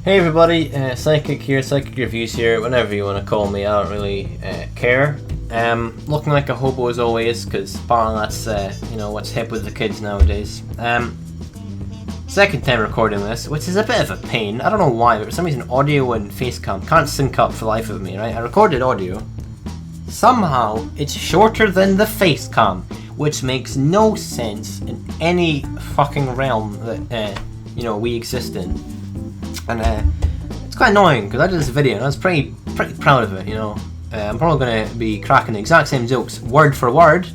Hey everybody, Psychic here, Psychic Reviews here, whenever you want to call me, I don't really care. Looking like a hobo as always, because apparently that's, what's hip with the kids nowadays. Second time recording this, which is a bit of a pain. I don't know why, but for some reason audio and facecam can't sync up for the life of me, right? I recorded audio. Somehow, it's shorter than the facecam, which makes no sense in any fucking realm that, we exist in. And it's quite annoying because I did this video and I was pretty proud of it, I'm probably going to be cracking the exact same jokes word for word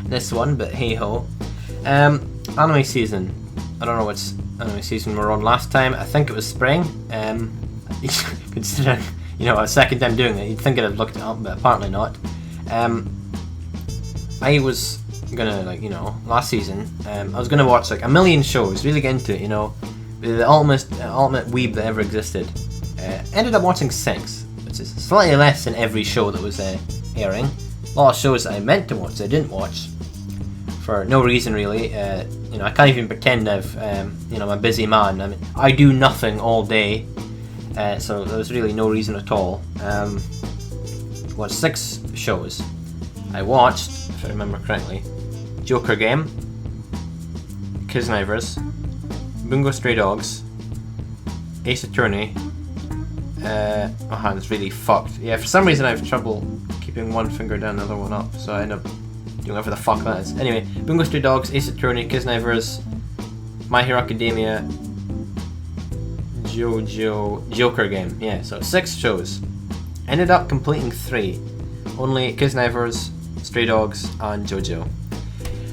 in this one, but hey ho. Anime season. I don't know which anime season we were on last time. I think it was spring. Considering, a second time doing it, you'd think I'd have looked it up, but apparently not. I was gonna, last season, I was gonna watch like a million shows, really get into it, the ultimate weeb that ever existed. Ended up watching 6, which is slightly less than every show that was airing. A lot of shows that I meant to watch that I didn't watch for no reason really. I can't even pretend I'm a busy man. I mean, I do nothing all day, so there was really no reason at all. Watched 6 shows. I watched, if I remember correctly, Joker Game, Kiznaivers, Bongou Stray Dogs, Ace Attorney. My hand's really fucked. Yeah, for some reason I have trouble keeping one finger down, the other one up, so I end up doing whatever the fuck that is. Anyway, Bongou Stray Dogs, Ace Attorney, Kiznaivers, My Hero Academia, Jojo, Joker Game. Yeah, so 6 shows. Ended up completing 3. Only Kiznaivers, Stray Dogs, and Jojo.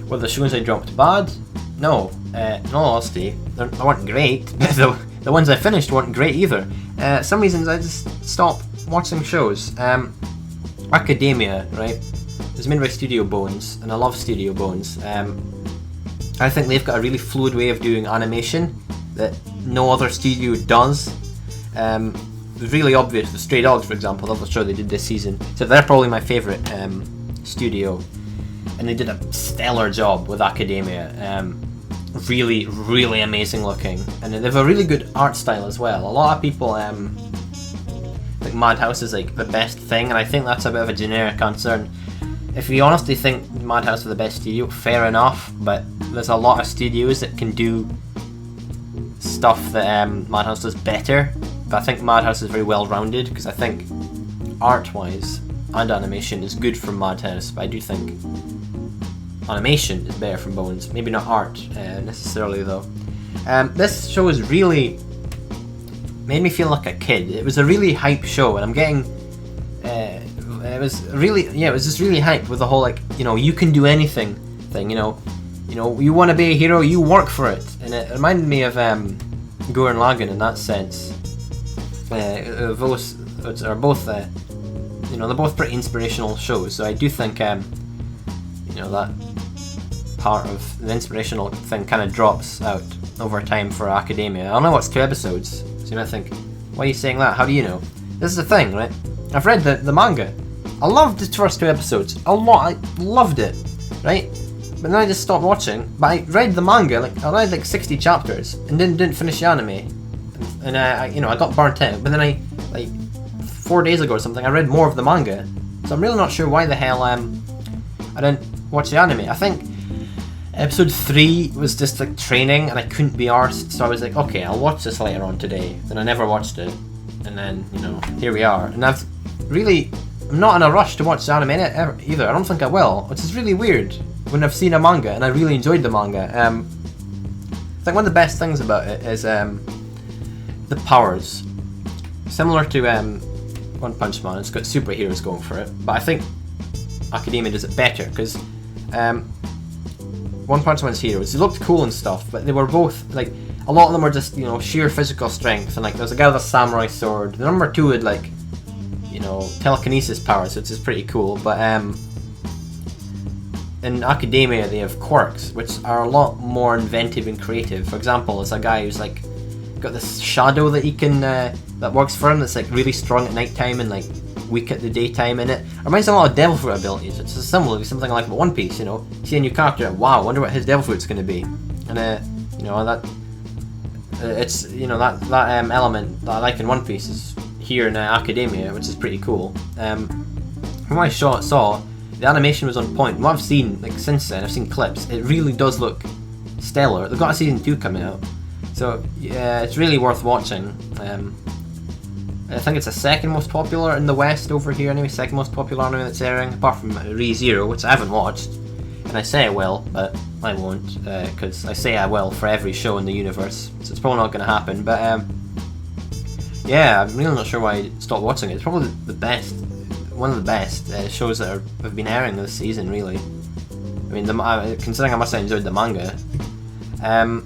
Were the shows I dropped bad? No. In all honesty, they weren't great. The ones I finished weren't great either. Some reasons I just stopped watching shows. Academia, right? It was made by Studio Bones, and I love Studio Bones. I think they've got a really fluid way of doing animation that no other studio does. It was really obvious with Stray Dogs, for example, the other show they did this season. So they're probably my favourite studio, and they did a stellar job with Academia. Really, really amazing looking, and they have a really good art style as well. A lot of people think Madhouse is like the best thing, and I think that's a bit of a generic answer. If you honestly think Madhouse are the best studio, fair enough, but there's a lot of studios that can do stuff that Madhouse does better. But I think Madhouse is very well rounded, because I think art-wise and animation is good from Madhouse, but I do think animation is better from Bones. Maybe not art necessarily though. This show has really made me feel like a kid. It was a really hype show, and I'm getting it was just really hyped with the whole you can do anything thing. You want to be a hero, you work for it, and it reminded me of Gurren Lagann in that sense. Those are both they're both pretty inspirational shows, so I do think that part of the inspirational thing kind of drops out over time for Academia. I only watched 2 episodes, so you might think, why are you saying that? How do you know? This is the thing, right? I've read the manga. I loved the first 2 episodes a lot. I loved it, right? But then I just stopped watching. But I read the manga, I read 60 chapters and didn't finish the anime, and I got burnt out. But then I 4 days ago or something, I read more of the manga, so I'm really not sure why the hell I didn't watch the anime. I think episode 3 was just training, and I couldn't be arsed, so I was like, okay, I'll watch this later on today. Then I never watched it, and then here we are. And I'm not in a rush to watch the anime either. I don't think I will, which is really weird when I've seen a manga and I really enjoyed the manga. I think one of the best things about it is the powers. Similar to One Punch Man, it's got superheroes going for it, but I think Academia does it better, because One Punch Man's heroes, they looked cool and stuff, but they were both a lot of them were just sheer physical strength, and there's a guy with a samurai sword. The number 2 had telekinesis powers, which is pretty cool, but in Academia they have quirks, which are a lot more inventive and creative. For example, there's a guy who's got this shadow that he can that works for him, that's really strong at night time and weak at the daytime, in it reminds me a lot of Devil Fruit abilities. It's similar to something like One Piece. See a new character, wow, I wonder what his Devil Fruit's going to be, and that It's, you know, that element that I like in One Piece is here in Academia, which is pretty cool. From what I saw, the animation was on point. What I've seen, like, since then, I've seen clips. It really does look stellar. They've got a season 2 coming out, so yeah, it's really worth watching. I think it's the second most popular in the West over here. Anyway, second most popular anime that's airing, apart from Re:Zero, which I haven't watched. And I say I will, but I won't, because I say I will for every show in the universe, so it's probably not going to happen. But yeah, I'm really not sure why I stopped watching it. It's probably the best, one of the best shows that have been airing this season, really. I mean, considering how much I enjoyed the manga. I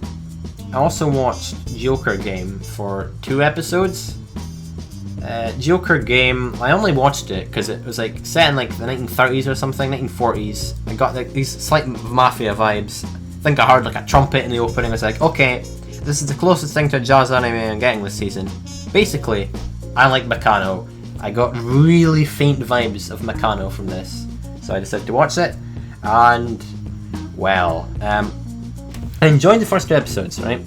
also watched Joker Game for 2 episodes. Joker Game, I only watched it because it was like set in like the 1930s or something, 1940s. I got like these slight mafia vibes. I think I heard like a trumpet in the opening. I was like, okay, this is the closest thing to a jazz anime I'm getting this season. Basically, I like Meccano. I got really faint vibes of Meccano from this, so I decided to watch it, and well, I enjoyed the first 2 episodes, right?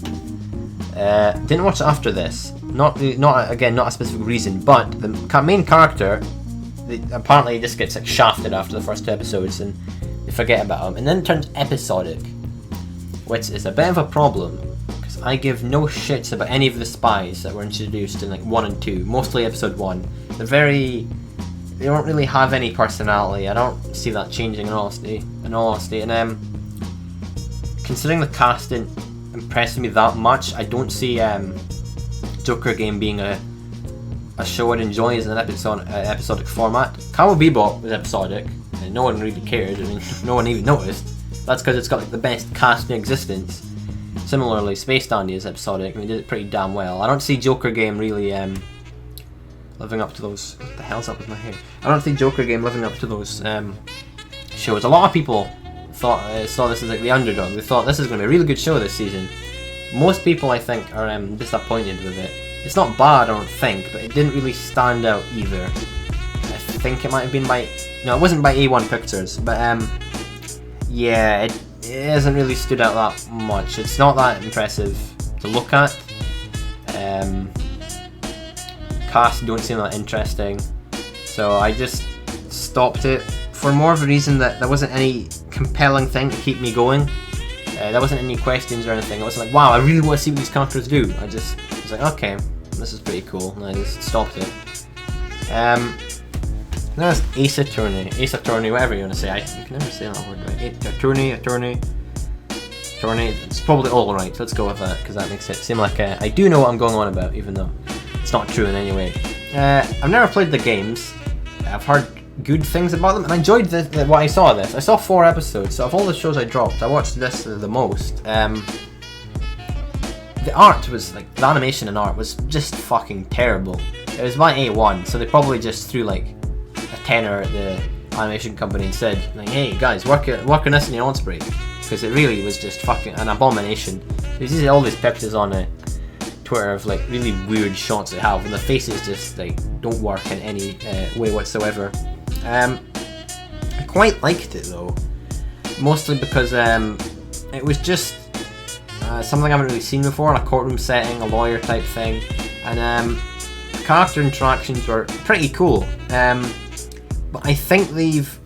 Didn't watch it after this. Not a specific reason, but the main character, apparently just gets like shafted after the first 2 episodes, and they forget about him, and then it turns episodic, which is a bit of a problem because I give no shits about any of the spies that were introduced in like 1 and 2, mostly episode 1. They don't really have any personality. I don't see that changing in all honesty, and considering the cast didn't impress me that much, I don't see Joker Game being a show I'd enjoy as an episodic format. Cowboy Bebop was episodic, and no one really cared. I mean, no one even noticed. That's because it's got like the best cast in existence. Similarly, Space Dandy is episodic, and they did it pretty damn well. I don't see Joker Game really living up to those. What the hell's up with my hair? I don't think Joker Game living up to those shows. A lot of people saw this as like the underdog. They thought this is going to be a really good show this season. Most people, I think, are disappointed with it. It's not bad, I don't think, but it didn't really stand out either. I think it might have been by... No, it wasn't by A1 Pictures, but yeah, it hasn't really stood out that much. It's not that impressive to look at. Cast don't seem that interesting, so I just stopped it for more of a reason that there wasn't any compelling thing to keep me going. There wasn't any questions or anything. I wasn't like, wow, I really want to see what these characters do. I was like, okay, this is pretty cool, and I just stopped it. There's Ace Attorney, whatever you want to say. I can never say that word right. Attorney. It's probably all right. Let's go with that because that makes it seem like I do know what I'm going on about, even though it's not true in any way. I've never played the games. I've heard good things about them, and I enjoyed what I saw of this. I saw 4 episodes, so of all the shows I dropped, I watched this the most. The art was like, the animation and art was just fucking terrible. It was by A1, so they probably just threw like a tenner at the animation company and said, like, hey guys, work on this in your lunch break, because it really was just fucking an abomination. There's all these pictures on Twitter of like really weird shots they have, and the faces just like don't work in any way whatsoever. I quite liked it though, mostly because it was just something I haven't really seen before in a courtroom setting, a lawyer type thing, and character interactions were pretty cool. But I think they've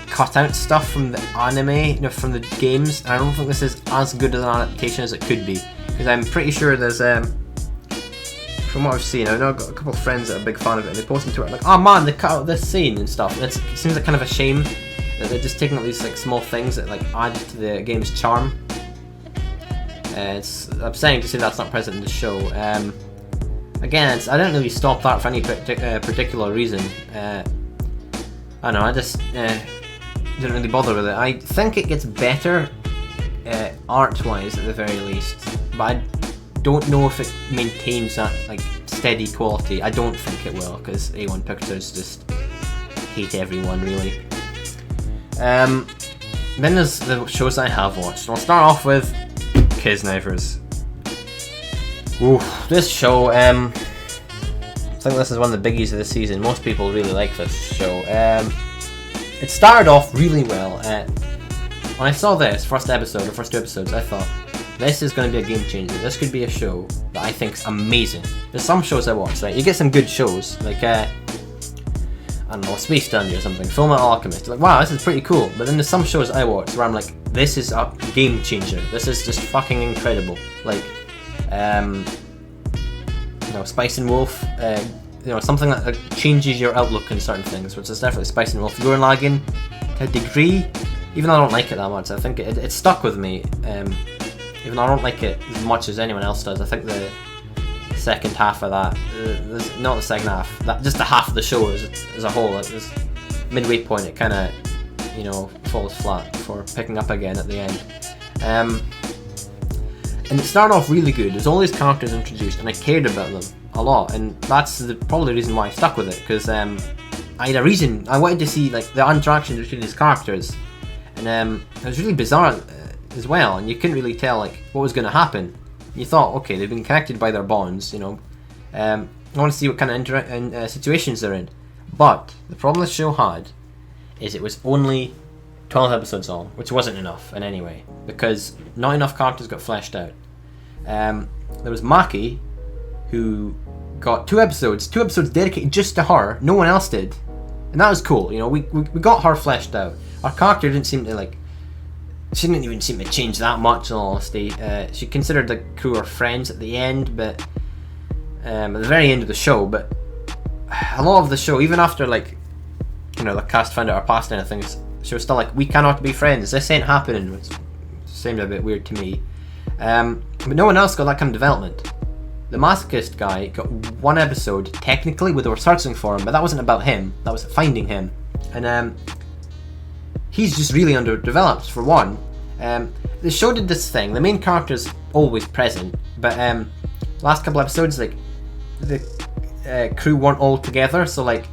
cut out stuff from the anime, from the games, and I don't think this is as good an adaptation as it could be, because I'm pretty sure there's from what I've seen, I know I've got a couple of friends that are a big fan of it, and they post on Twitter like, oh man, they cut out this scene and stuff. It seems like kind of a shame that they're just taking out these like small things that like add to the game's charm. It's upsetting to say that's not present in the show. Again, I don't really stop that for any particular reason. I don't know, I just didn't really bother with it. I think it gets better art-wise at the very least, but I don't know if it maintains that like steady quality. I don't think it will, because A1 Pictures just hate everyone really. Then there's the shows I have watched. I'll start off with Kiznaivers. Ooh, this show, I think this is one of the biggies of the season. Most people really like this show. It started off really well. When I saw this first 2 episodes, I thought, this is going to be a game changer. This could be a show that I think is amazing. There's some shows I watch, right? You get some good shows, like, I don't know, Space Dandy or something, Fullmetal Alchemist. You're like, wow, this is pretty cool. But then there's some shows I watch where I'm like, this is a game changer. This is just fucking incredible. Like, Spice and Wolf, something that changes your outlook on certain things, which is definitely Spice and Wolf. Gurren Lagann, to a degree, even though I don't like it that much, I think it stuck with me. Even though I don't like it as much as anyone else does, I think the second half of that, not the second half, just the half of the show as a whole, this midway point, it kind of, falls flat before picking up again at the end. And it started off really good. There's all these characters introduced, and I cared about them a lot, and that's probably the reason why I stuck with it, because I had a reason. I wanted to see like the interactions between these characters, and it was really bizarre as well, and you couldn't really tell like what was going to happen. You thought, okay, they've been connected by their bonds, I want to see what kind of situations they're in. But the problem the show had is it was only 12 episodes long, which wasn't enough in any way, because not enough characters got fleshed out. There was Maki, who got 2 episodes dedicated just to her. No one else did, and that was cool. We got her fleshed out. Our character didn't seem to she didn't even seem to change that much, in all honesty. She considered the crew her friends at the end, but at the very end of the show. But a lot of the show, even after the cast found out her past and things, she was still like, we cannot be friends. This ain't happening. Which seemed a bit weird to me. But no one else got that kind of development. The masochist guy got 1 episode, technically, where they were searching for him, but that wasn't about him. That was finding him. And he's just really underdeveloped, for one. The show did this thing. The main character's always present, but last couple episodes, like, the crew weren't all together, so it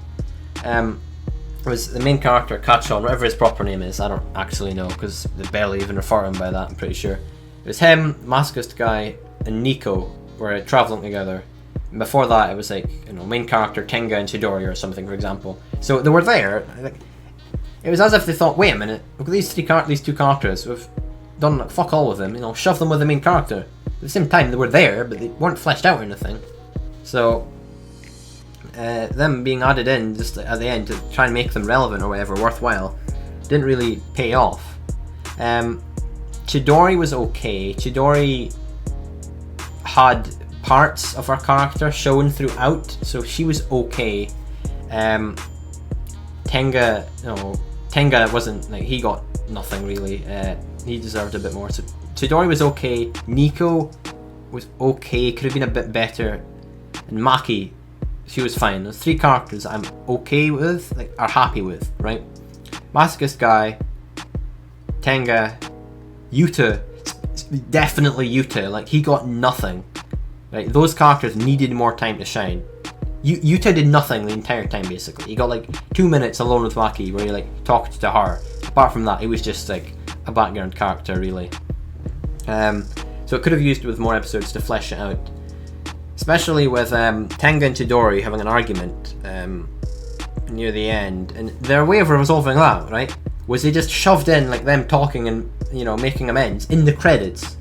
was the main character, Kachon, whatever his proper name is, I don't actually know, because they barely even refer to him by that, I'm pretty sure. It was him, masochist guy, and Nico were travelling together. And before that, it was main character Tenga and Chidori or something, for example. So they were there. It was as if they thought, wait a minute, look at these 2 characters. We've done fuck all with them. Shove them with the main character. At the same time, they were there, but they weren't fleshed out or anything. So them being added in just at the end to try and make them relevant or whatever, worthwhile, didn't really pay off. Chidori was okay. Chidori had parts of her character shown throughout, so she was okay. Tenga wasn't, he got nothing really. He deserved a bit more. So Chidori was okay. Nico was okay, could have been a bit better. And Maki, she was fine. Those 3 characters I'm okay with, are happy with, right? Masochist guy, Tenga, Yuta, definitely Yuta, he got nothing. Right? Those characters needed more time to shine. Yuta did nothing the entire time, basically. He got 2 minutes alone with Maki where he talked to her. Apart from that, he was just a background character, really. So it could have used with more episodes to flesh it out. Especially with Tenga and Chidori having an argument near the end. And their way of resolving that, right, was they just shoved in them talking and making amends in the credits.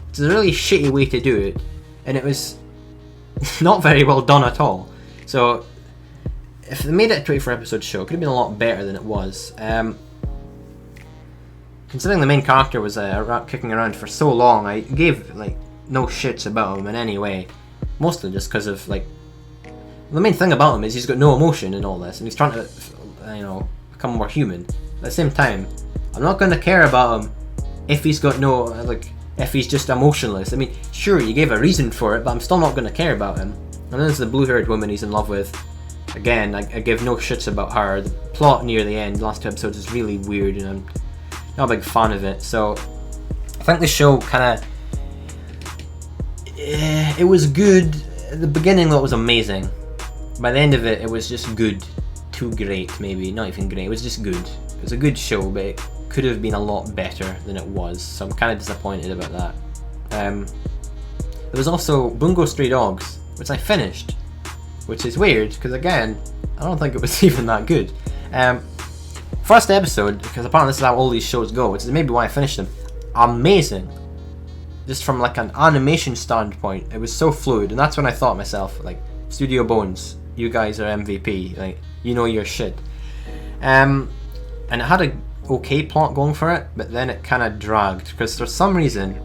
It's a really shitty way to do it, and it was not very well done at all. So if they made it a 24 episode show, it could have been a lot better than it was. Considering the main character was kicking around for so long, I gave no shits about him in any way. Mostly just because of the main thing about him is he's got no emotion in all this, and he's trying to become more human. At the same time, I'm not going to care about him if he's got no if he's just emotionless. I mean, sure, you gave a reason for it, but I'm still not going to care about him. And then there's the blue-haired woman he's in love with. Again, I give no shits about her. The plot near the end, the last 2 episodes, is really weird, and I'm not a big fan of it. So I think the show kind of, it was good. At the beginning, though, it was amazing. By the end of it, it was just good. Too great, maybe. Not even great. It was just good. It was a good show, but it could have been a lot better than it was. So I'm kind of disappointed about that. There was also Bungo Stray Dogs, which I finished, which is weird, because again, I don't think it was even that good. First episode, because apparently this is how all these shows go, which is maybe why I finished them. Amazing. just from like an animation standpoint, it was so fluid, and that's when I thought to myself, like, Studio Bones, you guys are MVP, like, you know your shit. And it had a okay plot going for it, but then it kind of dragged, because for some reason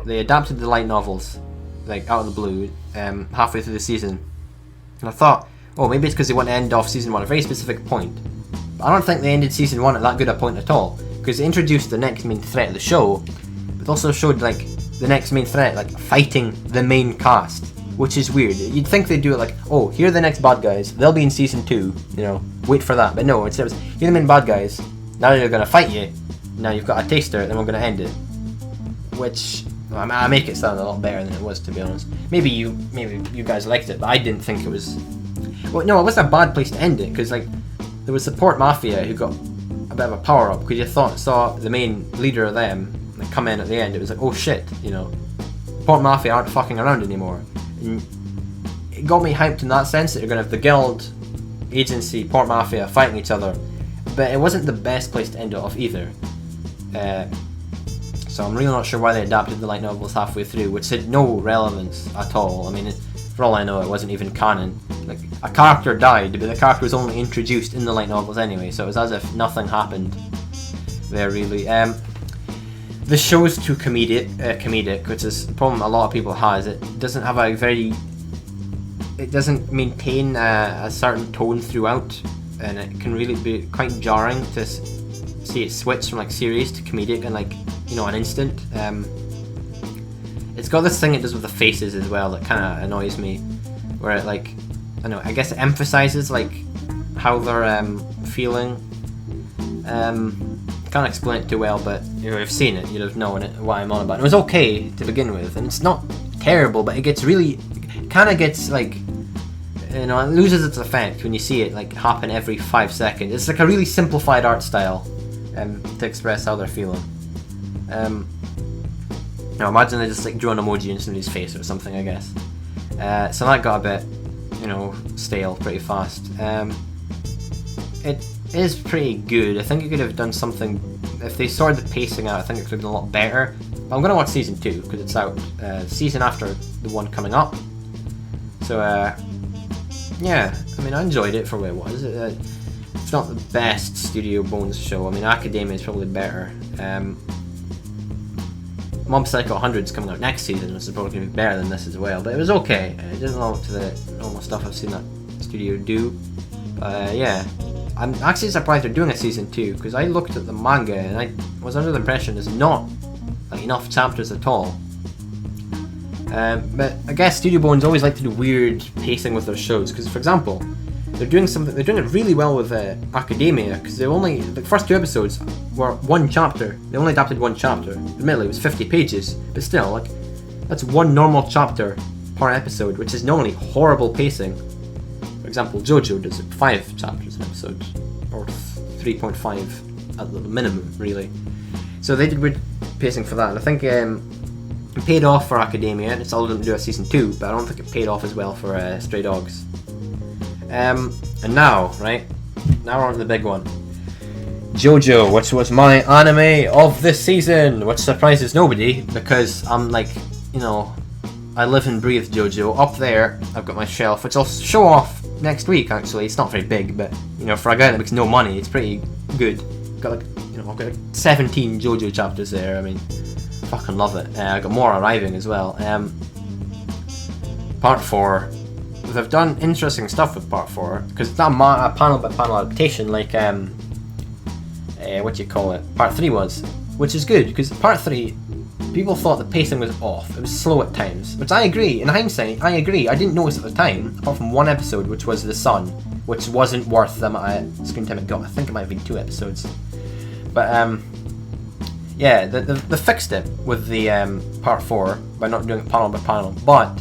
they adapted the light novels like out of the blue halfway through the season, and I thought, oh, maybe it's because they want to end off season 1 at a very specific point. But I don't think they ended season 1 at that good a point at all, because they introduced the next main threat of the show, but also showed like the next main threat like fighting the main cast, which is weird. You'd think they'd do it like, oh, here are the next bad guys, they'll be in season 2, you know, wait for that. But no, instead it was, here are the main bad guys, now they're gonna fight you, now you've got a taster, then we're gonna end it. Which, I make it sound a lot better than it was, to be honest. Maybe you guys liked it, but I didn't think it was. Well, no, it wasn't a bad place to end it, because like there was the Port Mafia who got a bit of a power up, because you saw the main leader of them like come in at the end. It was like, oh shit, you know, Port Mafia aren't fucking around anymore. And it got me hyped in that sense that you're gonna have the guild, agency, Port Mafia fighting each other, but it wasn't the best place to end it off either. So I'm really not sure why they adapted the light novels halfway through, which had no relevance at all. I mean, for all I know, it wasn't even canon. Like, a character died, but the character was only introduced in the light novels anyway, so it was as if nothing happened there, really. The show's too comedic, which is the problem a lot of people has. It doesn't have a very... It doesn't maintain a certain tone throughout, and it can really be quite jarring to see it switch from like serious to comedic in like, you know, an instant. It's got this thing it does with the faces as well that kind of annoys me, where it like, I don't know, I guess it emphasizes like how they're feeling. Can't explain it too well, but you know, if you've seen it, you'd have known it, what I'm on about. It was okay to begin with, and it's not terrible, but it gets really, kind of gets like, you know, it loses its effect when you see it like happen every 5 seconds. It's like a really simplified art style to express how they're feeling. Now imagine they just like drew an emoji in somebody's face or something, I guess. So that got a bit, you know, stale pretty fast. It is pretty good. I think it could have done something, if they sorted the pacing out, I think it could have been a lot better. But I'm going to watch season 2 because it's out season after the one coming up. So yeah, I mean, I enjoyed it for what it was. It's not the best Studio Bones show. I mean, Academia is probably better. Mob Psycho 100 is coming out next season, which is probably going to be better than this as well. But it was okay. It didn't live up to the normal stuff I've seen that studio do. Yeah, I'm actually surprised they're doing a season 2, because I looked at the manga and I was under the impression there's not like enough chapters at all. But I guess Studio Bones always like to do weird pacing with their shows, because for example, they're doing it really well with Academia, because they only, the first 2 episodes were 1 chapter. They only adapted 1 chapter. Admittedly, it was 50 pages, but still, like, that's 1 normal chapter per episode, which is normally horrible pacing. For example, Jojo does 5 chapters an episode, or 3.5 at the minimum, really. So they did weird pacing for that, and I think it paid off for Academia, and it's all them to do a season 2, but I don't think it paid off as well for Stray Dogs. And now, right? Now we're on to the big one. Jojo, which was my anime of this season, which surprises nobody, because I'm like, you know, I live and breathe Jojo. Up there, I've got my shelf, which I'll show off next week, actually. It's not very big, but, you know, for a guy that makes no money, it's pretty good. Got like, you know, I've got like 17 Jojo chapters there. I mean, fucking love it. I got more arriving as well. Part 4. They've done interesting stuff with part 4, because it's not a panel by panel adaptation like what do you call it, part 3 was, which is good, because part 3 people thought the pacing was off. It was slow at times, which I agree. In hindsight, I agree. I didn't notice at the time, apart from 1 episode, which was The Sun, which wasn't worth the amount of screen time it got. I think it might have been 2 episodes, but yeah, they fixed it with the part 4 by not doing it panel by panel, but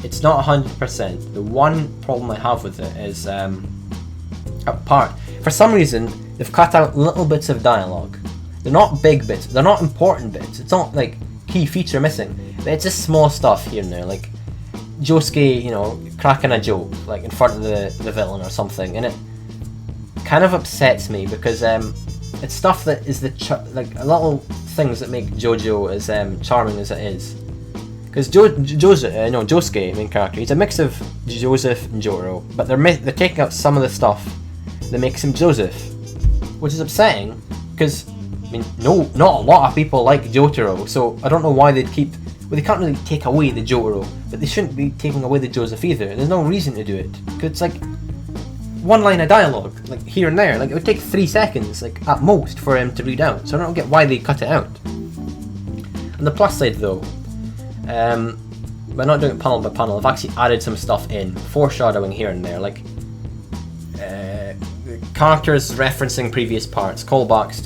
it's not 100%. The one problem I have with it is for some reason they've cut out little bits of dialogue. They're not big bits, they're not important bits, it's not like key feature missing, but it's just small stuff here and there, like Josuke, you know, cracking a joke like in front of the villain or something, and it kind of upsets me because it's stuff that is like a little things that make Jojo as charming as it is. Because Josuke, main character, he's a mix of Joseph and Jotaro, but they're taking out some of the stuff that makes him Joseph, which is upsetting. Because I mean, not a lot of people like Jotaro, so I don't know why they'd keep. Well, they can't really take away the Jotaro, but they shouldn't be taking away the Joseph either. There's no reason to do it, because it's like one line of dialogue, like here and there. Like it would take 3 seconds, like at most, for him to read out. So I don't get why they cut it out. On the plus side, though, we're not doing it panel by panel. I've actually added some stuff in, foreshadowing here and there, like characters referencing previous parts, throwbacks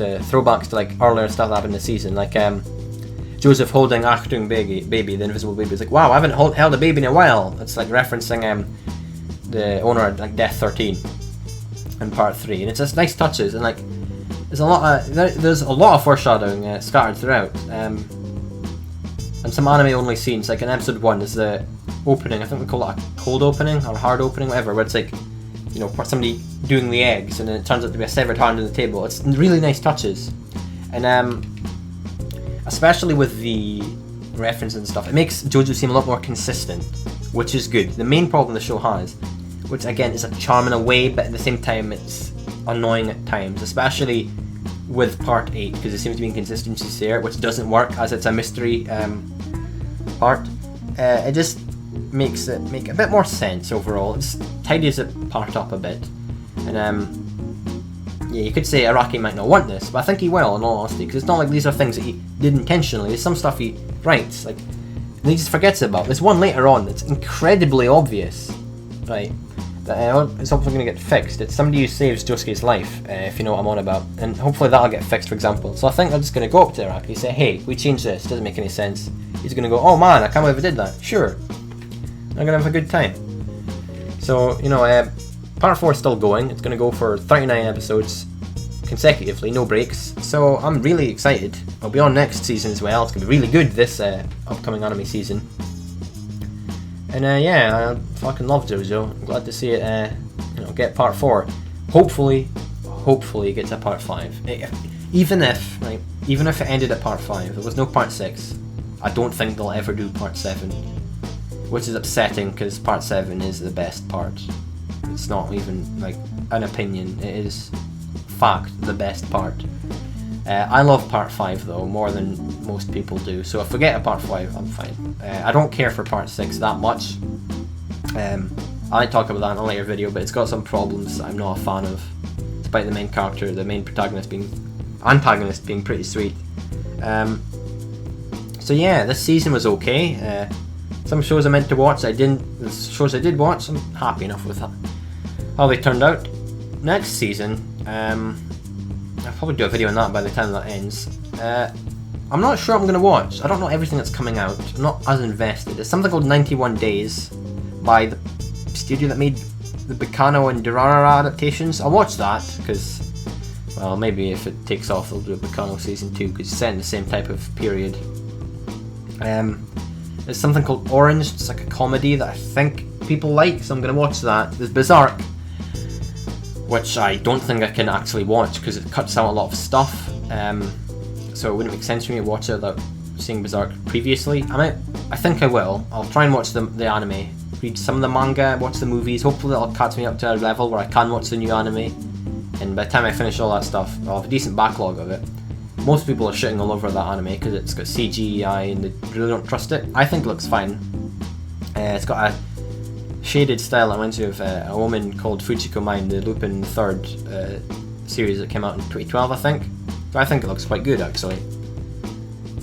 to like earlier stuff that happened in the season, like Joseph holding Achtung baby, the invisible baby. It's like, wow, I haven't held a baby in a while. It's like referencing the owner of like Death 13 in part 3, and it's just nice touches, and like there's a lot of foreshadowing scattered throughout, and some anime only scenes. Like in episode 1 is the opening, I think we call it a cold opening or hard opening, whatever, where it's like, you know, somebody doing the eggs and then it turns out to be a severed hand on the table. It's really nice touches, and especially with the references and stuff, it makes Jojo seem a lot more consistent, which is good. The main problem the show has, which again is a charm in a way, but at the same time it's annoying at times, especially with part 8, because there seems to be inconsistencies there, which doesn't work as it's a mystery part. It just makes it make a bit more sense overall. It just tidies it part up a bit, and yeah, you could say Araki might not want this, but I think he will, in all honesty, because it's not like these are things that he did intentionally. There's some stuff he writes, like, and he just forgets about. There's one later on that's incredibly obvious, right, that it's hopefully going to get fixed. It's somebody who saves Josuke's life, if you know what I'm on about, and hopefully that'll get fixed, for example. So I think I'm just going to go up to Araki and say, hey, we changed this, doesn't make any sense. He's going to go, oh man, I can't believe I did that. Sure, I'm going to have a good time. So, you know, part 4 is still going. It's going to go for 39 episodes consecutively, no breaks. So I'm really excited. I'll be on next season as well. It's going to be really good, this upcoming anime season. And yeah, I fucking love Jojo. I'm glad to see it, you know, get part 4. Hopefully it gets a part 5. Even if it ended at part 5, there was no part 6, I don't think they'll ever do part 7. Which is upsetting, because part 7 is the best part. It's not even like an opinion, it is fact the best part. I love part 5 though, more than most people do, so if we get a part 5, I'm fine. I don't care for part 6 that much. I might talk about that in a later video, but it's got some problems that I'm not a fan of, despite the main character, the main antagonist being pretty sweet. So yeah, this season was okay. Some shows I meant to watch, I didn't. The shows I did watch, I'm happy enough with how they turned out. Next season, I'll probably do a video on that by the time that ends. I'm not sure what I'm going to watch. I don't know everything that's coming out. I'm not as invested. It's something called 91 Days by the studio that made the Bacano and Durarara adaptations. I'll watch that, because, well, maybe if it takes off they'll do a Bacano season 2, because it's set in the same type of period. There's something called Orange. It's like a comedy that I think people like, so I'm going to watch that. There's Berserk, which I don't think I can actually watch because it cuts out a lot of stuff, so it wouldn't make sense for me to watch it without seeing Berserk previously. I think I will. I'll try and watch the anime, read some of the manga, watch the movies. Hopefully that'll catch me up to a level where I can watch the new anime, and by the time I finish all that stuff, I'll have a decent backlog of it. Most people are shitting all over that anime because it's got CGI and they really don't trust it. I think it looks fine. It's got a shaded style that reminds me of a woman called Fujiko Mine, the Lupin III series that came out in 2012, I think. So I think it looks quite good, actually.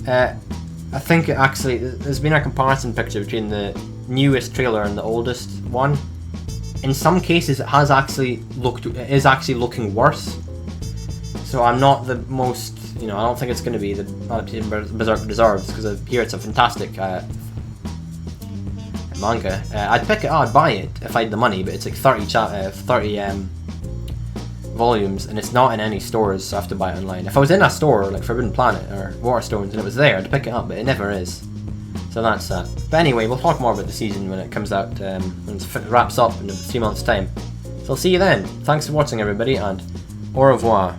I think it actually, there's been a comparison picture between the newest trailer and the oldest one. In some cases, it is actually looking worse. So I'm not the most, you know, I don't think it's going to be the adaptation Berserk deserves, because I hear it's a fantastic manga. I'd pick it up, I'd buy it if I had the money, but it's like 30 volumes, and it's not in any stores, so I have to buy it online. If I was in a store like Forbidden Planet or Waterstones and it was there, I'd pick it up, but it never is. So that's that. But anyway, we'll talk more about the season when it comes out, when it wraps up in 3 months' time. So I'll see you then. Thanks for watching, everybody, and au revoir.